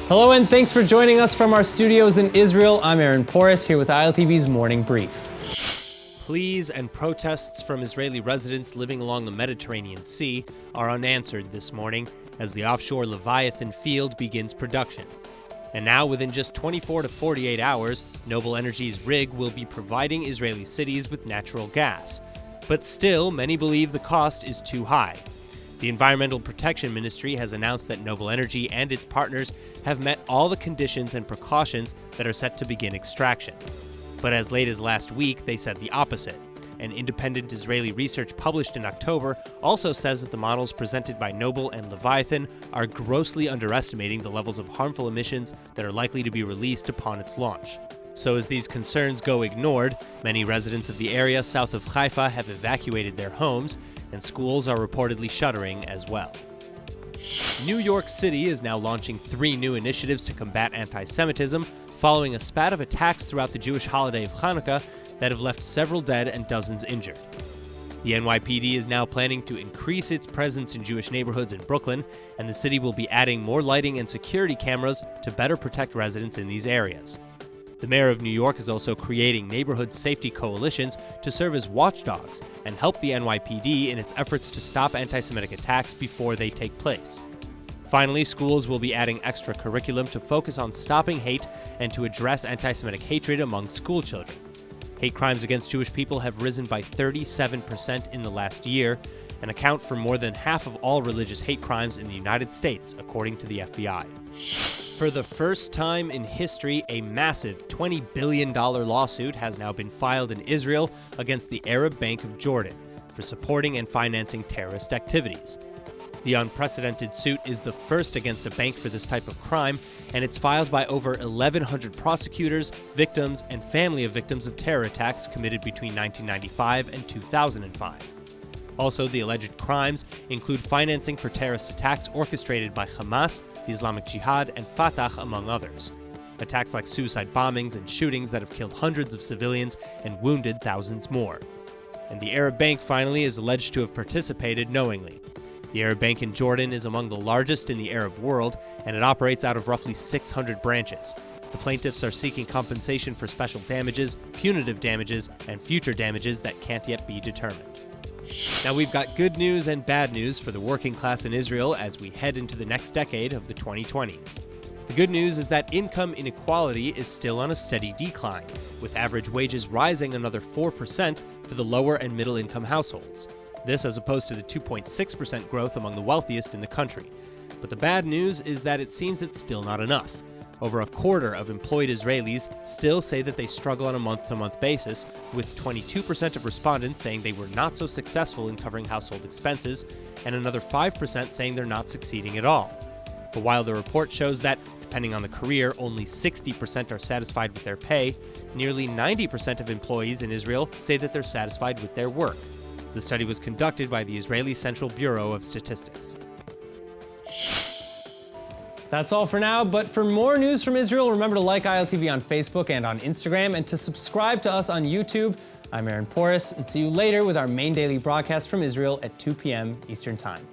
Hello and thanks for joining us from our studios in Israel. I'm Aaron Porras here with ILTV's Morning Brief. Pleas and protests from Israeli residents living along the Mediterranean Sea are unanswered this morning as the offshore Leviathan field begins production. And now, within just 24 to 48 hours, Noble Energy's rig will be providing Israeli cities with natural gas. But still, many believe the cost is too high. The Environmental Protection Ministry has announced that Noble Energy and its partners have met all the conditions and precautions that are set to begin extraction. But as late as last week, they said the opposite. An independent Israeli research published in October also says that the models presented by Noble and Leviathan are grossly underestimating the levels of harmful emissions that are likely to be released upon its launch. So as these concerns go ignored, many residents of the area south of Haifa have evacuated their homes, and schools are reportedly shuttering as well. New York City is now launching 3 new initiatives to combat anti-Semitism, following a spat of attacks throughout the Jewish holiday of Hanukkah that have left several dead and dozens injured. The NYPD is now planning to increase its presence in Jewish neighborhoods in Brooklyn, and the city will be adding more lighting and security cameras to better protect residents in these areas. The mayor of New York is also creating neighborhood safety coalitions to serve as watchdogs and help the NYPD in its efforts to stop anti-Semitic attacks before they take place. Finally, schools will be adding extra curriculum to focus on stopping hate and to address anti-Semitic hatred among school children. Hate crimes against Jewish people have risen by 37% in the last year and account for more than half of all religious hate crimes in the United States, according to the FBI. For the first time in history, a massive $20 billion lawsuit has now been filed in Israel against the Arab Bank of Jordan for supporting and financing terrorist activities. The unprecedented suit is the first against a bank for this type of crime, and it's filed by over 1,100 prosecutors, victims, and family of victims of terror attacks committed between 1995 and 2005. Also, the alleged crimes include financing for terrorist attacks orchestrated by Hamas, the Islamic Jihad, and Fatah, among others. Attacks like suicide bombings and shootings that have killed hundreds of civilians and wounded thousands more. And the Arab Bank, finally, is alleged to have participated knowingly. The Arab Bank in Jordan is among the largest in the Arab world, and it operates out of roughly 600 branches. The plaintiffs are seeking compensation for special damages, punitive damages, and future damages that can't yet be determined. Now, we've got good news and bad news for the working class in Israel as we head into the next decade of the 2020s. The good news is that income inequality is still on a steady decline, with average wages rising another 4% for the lower and middle income households. This as opposed to the 2.6% growth among the wealthiest in the country. But the bad news is that it seems it's still not enough. Over a quarter of employed Israelis still say that they struggle on a month-to-month basis, with 22% of respondents saying they were not so successful in covering household expenses, and another 5% saying they're not succeeding at all. But while the report shows that, depending on the career, only 60% are satisfied with their pay, nearly 90% of employees in Israel say that they're satisfied with their work. The study was conducted by the Israeli Central Bureau of Statistics. That's all for now, but for more news from Israel, remember to like ILTV on Facebook and on Instagram, and to subscribe to us on YouTube. I'm Aaron Porras, and see you later with our main daily broadcast from Israel at 2 p.m. Eastern Time.